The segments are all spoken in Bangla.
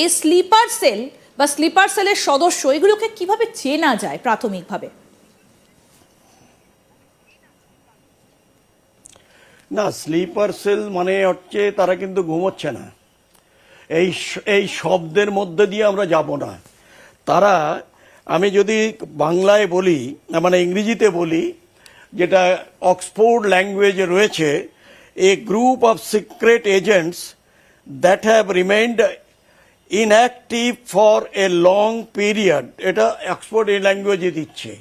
এই স্লিপার সেল বা স্লিপার সেলের সদস্য এগুলোকে কিভাবে চেনা যায় প্রাথমিকভাবে? না, স্লিপার সেল মানে হচ্ছে তারা কিন্তু ঘুমোচ্ছে না। এই এই শব্দের মধ্যে দিয়ে আমরা যাব না। তারা, আমি যদি বাংলায় বলি, মানে ইংরেজিতে বলি, যেটা অক্সফোর্ড ল্যাঙ্গুয়েজে রয়েছে, a group of secret agents that have remained inactive for a long period, এটা অক্সফোর্ড ল্যাঙ্গুয়েজে দিচ্ছে।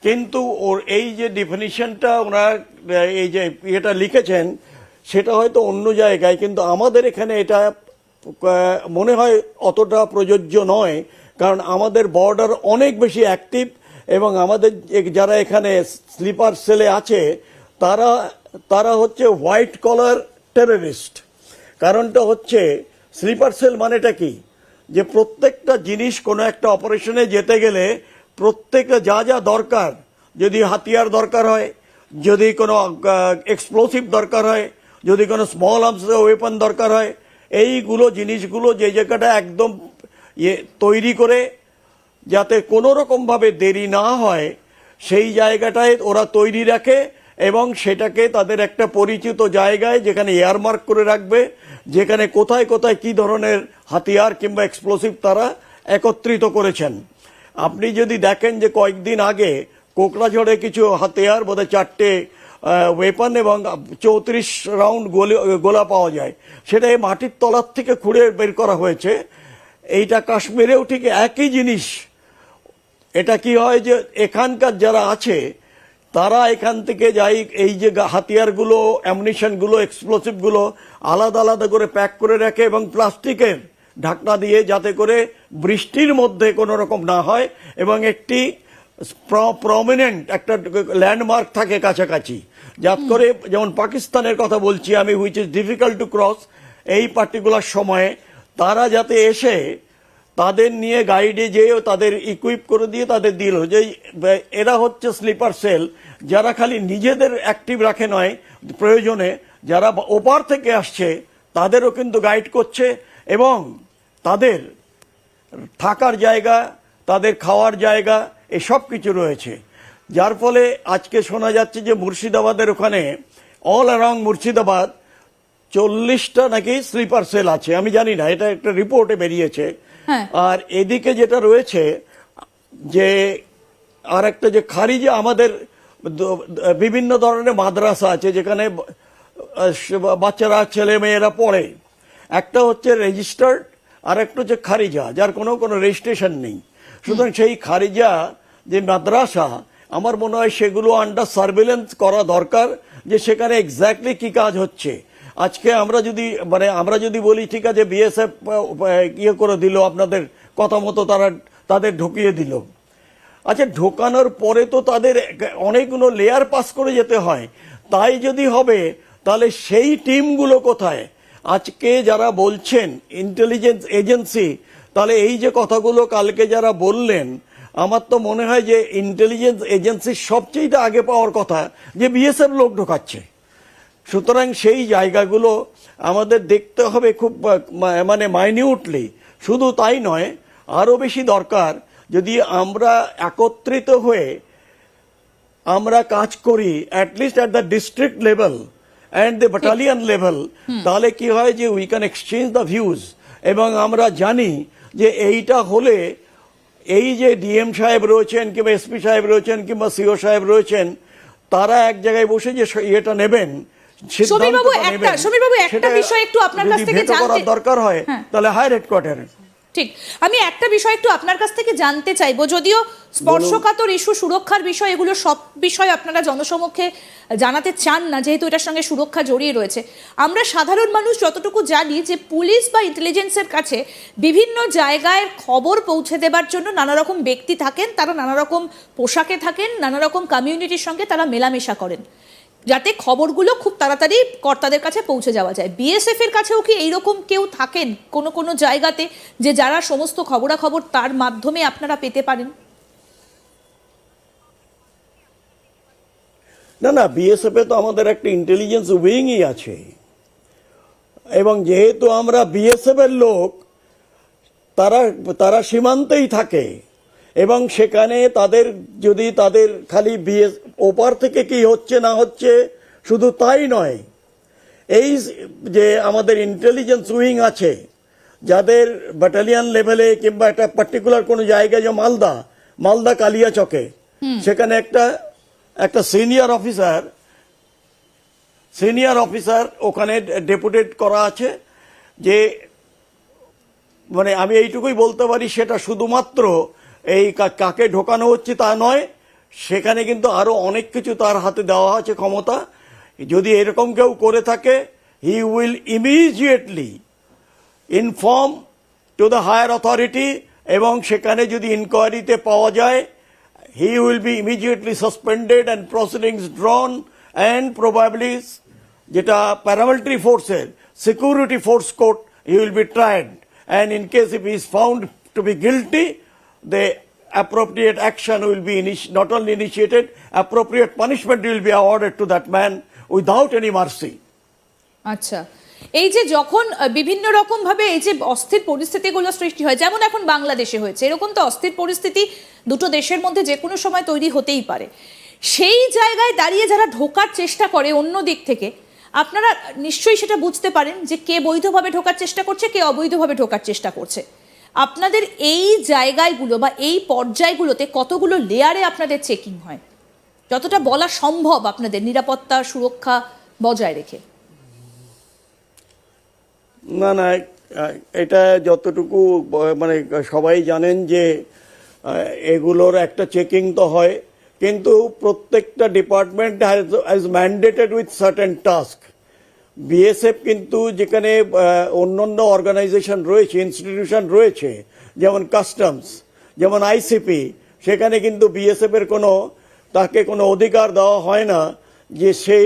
কিন্তু ওর এই যে ডেফিনিশনটা ওরা এই যে এটা লিখেছেন সেটা হয়তো অন্য জায়গায়, কিন্তু আমাদের এখানে এটা মনে হয় অতটা প্রযোজ্য নয়, কারণ আমাদের বর্ডার অনেক বেশি অ্যাক্টিভ এবং আমাদের যারা এখানে স্লিপার সেলে আছে তারা তারা হচ্ছে হোয়াইট কলার টেররিস্ট। কারণটা হচ্ছে স্লিপার সেল মানেটা কি, যে প্রত্যেকটা জিনিস কোনো একটা অপারেশনে যেতে গেলে প্রত্যেকটা যা যা দরকার, যদি হাতিয়ার দরকার হয়, যদি কোনো এক্সপ্লোসিভ দরকার হয়, যদি কোনো স্মল আর্মস ওয়েপন দরকার হয়, এইগুলো জিনিসগুলো যে জায়গাটা একদম তৈরি করে যাতে কোনো রকমভাবে দেরি না হয় সেই জায়গাটায় ওরা তৈরি রাখে এবং সেটাকে তাদের একটা পরিচিত জায়গায় যেখানে এয়ারমার্ক করে রাখবে, যেখানে কোথায় কোথায় কি ধরনের হাতিয়ার কিংবা এক্সপ্লোসিভ তারা একত্রিত করেছেন। আপনি যদি দেখেন যে কয়েকদিন আগে কোকড়াঝড়ে কিছু হাতিয়ার, বোধহয় 4টে ওয়েপন এবং 34 রাউন্ড গোলা পাওয়া যায়, সেটা এই মাটির তলার থেকে খুঁড়ে বের করা হয়েছে। এইটা কাশ্মীরেও ঠিক একই জিনিস। এটা কি হয় যে এখানকার যারা আছে তারা এখান থেকে যাই এই যে হাতিয়ারগুলো, অ্যামুনিশনগুলো, এক্সপ্লোসিভগুলো আলাদা আলাদা করে প্যাক করে রাখে এবং প্লাস্টিকের ঢাকনা দিয়ে, যাতে করে বৃষ্টির মধ্যে কোনো রকম না হয় এবং একটি প্রমিনেন্ট একটা ল্যান্ডমার্ক থাকে কাছাকাছি, যাতে করে, যেমন পাকিস্তানের কথা বলছি আমি, which is difficult to cross, এই পার্টিকুলার সময়ে তারা যাতে এসে তাদের নিয়ে গাইডে যেয়েও তাদের ইকুইপ করে দিয়ে তাদের দিল যে এরা হচ্ছে স্লিপার সেল, যারা খালি নিজেদের অ্যাক্টিভ রাখে নয়, প্রয়োজনে যারা ওপার থেকে আসছে তাদেরও কিন্তু গাইড করছে এবং তাদের থাকার জায়গা, তাদের খাওয়ার জায়গা, এসব কিছু রয়েছে। যার ফলে আজকে শোনা যাচ্ছে যে মুর্শিদাবাদের ওখানে অল অ্যারাউন্ড মুর্শিদাবাদ 40টা নাকি স্লিপার সেল আছে। আমি জানি না, এটা একটা রিপোর্টে বেরিয়েছে। আর এদিকে যেটা রয়েছে যে আর একটা যে খারিজে আমাদের বিভিন্ন ধরনের মাদ্রাসা আছে যেখানে বাচ্চারা, ছেলে মেয়েরা পড়ে। একটা হচ্ছে রেজিস্টার্ড আর একটা হচ্ছে খারিজা, যার কোনো রেজিস্ট্রেশন নেই। সুতরাং সেই খারিজা যে মাদ্রাসা, আমার মনে হয় সেগুলো আন্ডার সার্ভেলেন্স করা দরকার, যে সেখানে এক্স্যাক্টলি কি কাজ হচ্ছে। আজকে আমরা যদি বলি ঠিক আছে বিএসএফ ইয়ে করে দিল, আপনাদের কথা মতো তাদের ঢুকিয়ে দিল, আচ্ছা ঢোকানোর পরে তো তাদের অনেকগুলো লেয়ার পাস করে যেতে হয়। তাই যদি হবে তাহলে সেই টিমগুলো কোথায়? আজকে যারা বলছেন ইন্টেলিজেন্স এজেন্সি, তাহলে এই যে কথাগুলো কালকে যারা বললেন, আমার তো মনে হয় যে ইন্টেলিজেন্স এজেন্সির সবচেয়ে আগে পাওয়ার কথা যে বিএসএফ লোক ঢোকাচ্ছে। সুতরাং সেই জায়গাগুলো আমাদের দেখতে হবে খুব মানে মাইনিউটলি। শুধু তাই নয়, আরও বেশি দরকার যদি আমরা একত্রিত হয়ে আমরা কাজ করি, at least at the district level and the battalion level, তাহলে কি হয় যে we can exchange the views এবং আমরা জানি যে এইটা হলে এই যে ডিএম সাহেব রয়েছেন কিংবা এসপি সাহেব রয়েছেন কিংবা সিও সাহেব রয়েছেন, তারা এক জায়গায় বসে যে এটা নেবেন, একটা বিষয় একটু আপনার কাছ থেকে জানতে দরকার হয়, তাহলে হায়ার হেডকোয়ার্টারে। ঠিক, আমি একটা বিষয় একটু আপনার কাছ থেকে জানতে চাইবো, যদিও স্পর্শকাতর ইস্যু, সুরক্ষার বিষয়, এগুলো সব বিষয় আপনারা জনসমক্ষে জানাতে চান না যেহেতু এটার সঙ্গে সুরক্ষা জড়িয়ে রয়েছে। আমরা সাধারণ মানুষ যতটুকু জানি যে পুলিশ বা ইন্টেলিজেন্সের কাছে বিভিন্ন জায়গায় খবর পৌঁছে দেবার জন্য নানা রকম ব্যক্তি থাকেন, তারা নানা রকম পোশাকে থাকেন, নানা রকম কমিউনিটির সঙ্গে তারা মেলামেশা করেন যাতে খবরগুলো খুব তাড়াতাড়ি কর্তাদের কাছে পৌঁছে যাওয়া যায়। বিএসএফ এর কাছেও কি এইরকম কেউ থাকেন কোনো কোনো জায়গাতে, যে যারা সমস্ত খবরাখবর তার মাধ্যমে আপনারা পেতে পারেন? না, বিএসএফ এ তো আমাদের একটা ইন্টেলিজেন্স উইংই আছে এবং যেহেতু আমরা বিএসএফ এর লোক, তারা তারা সীমান্তেই থাকে এবং সেখানে তাদের যদি তাদের খালি বিএস ওপার থেকে কি হচ্ছে না হচ্ছে শুধু তাই নয়, এই যে আমাদের ইন্টেলিজেন্স উইং আছে যাদের ব্যাটালিয়ন লেভেলে কিংবা একটা পার্টিকুলার কোনো জায়গায়, যে মালদা কালিয়াচকে, সেখানে একটা সিনিয়র অফিসার ওখানে ডেপুটেড করা আছে, যে মানে আমি এইটুকুই বলতে পারি সেটা শুধুমাত্র এই কাকে ঢোকানো হচ্ছে তা নয়, সেখানে কিন্তু আরো অনেক কিছু তার হাতে দেওয়া আছে ক্ষমতা। যদি এরকম কেউ করে থাকে, he will immediately inform to the higher authority, এবং সেখানে যদি ইনকোয়ারিতে পাওয়া যায়, he will be immediately suspended and proceedings drawn and probably যেটা প্যারামিলিটারি ফোর্সের security force court, he will be tried, and in case if he is found to be guilty, the appropriate action will be not only initiated, appropriate punishment will be awarded to that man without any mercy. আচ্ছা, এই যে যখন বিভিন্ন রকম ভাবে এই যে অস্থির পরিস্থিতিগুলো সৃষ্টি হয়, যেমন এখন বাংলাদেশে হয়েছে, এরকম তো অস্থির পরিস্থিতি দুটো দেশের মধ্যে যে কোনো সময় তৈরি হতেই পারে। সেই জায়গায় দাঁড়িয়ে যারা ঢোকার চেষ্টা করে অন্য দিক থেকে, আপনারা নিশ্চয়ই সেটা বুঝতে পারেন যে কে বৈধভাবে ঢোকার চেষ্টা করছে, কে অবৈধভাবে ঢোকার চেষ্টা করছে। আপনাদের এই জায়গাগুলো বা এই পর্যায়গুলোতে কতগুলো লেয়ারে আপনাদের চেকিং হয়, যতটা বলা সম্ভব আপনাদের নিরাপত্তা সুরক্ষা বজায় রেখে? না, এটা যতটুকু মানে সবাই জানেন যে এগুলোর একটা চেকিং তো হয়, কিন্তু প্রত্যেকটা department has mandated with certain task. BSF কিন্তু যেখানে অন্যান্য অর্গানাইজেশন রয়েছে, ইনস্টিটিউশন রয়েছে, যেমন কাস্টমস, যেমন আইসিপি, সেখানে কিন্তু বিএসএফ এর তাকে কোনো অধিকার দেওয়া হয় না যে সে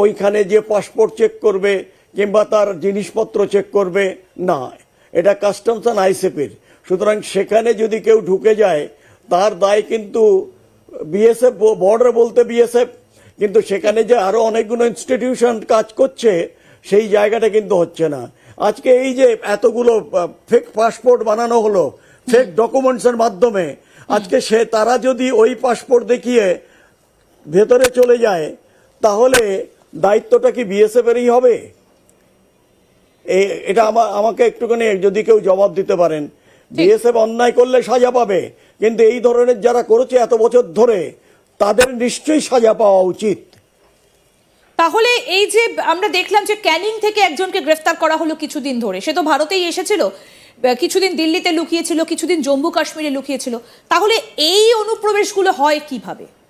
ওইখানে যে পাসপোর্ট চেক করবে কিংবা তার জিনিসপত্র চেক করবে, না, এটা কাস্টমস অ্যান্ড আইসিপির। সুতরাং সেখানে যদি কেউ ঢুকে যায়, তার দায় কিন্তু বিএসএফ, বর্ডার বলতে বিএসএফ, কিন্তু সেখানে যে আরো অনেকগুলো ইনস্টিটিউশন কাজ করছে, সেই জায়গাটা কিন্তু হচ্ছে না। আজকে এই যে এতগুলো ফেক পাসপোর্ট বানানো হলো ফেক ডকুমেন্টস এর মাধ্যমে, আজকে তারা যদি ওই পাসপোর্ট দেখিয়ে ভেতরে চলে যায়, তাহলে দায়িত্বটা কি বিএসএফ এরই হবে? এটা আমাকে একটুখানি যদি কেউ জবাব দিতে পারেন। বিএসএফ অন্যায় করলে সাজা পাবে, কিন্তু এই ধরনের যারা করেছে এত বছর ধরে, তাদের নিশ্চয়ই সাজা পাওয়া উচিত। তাহলে এই যে আমরা দেখলাম যে ক্যানিং থেকে একজনকে গ্রেফতার করা হলো কিছুদিন ধরে, সে তো ভারতেই এসেছিল, কিছুদিন দিল্লিতে লুকিয়েছিল, কিছুদিন জম্মু কাশ্মীরে লুকিয়েছিল, তাহলে এই অনুপ্রবেশগুলো হয় কিভাবে?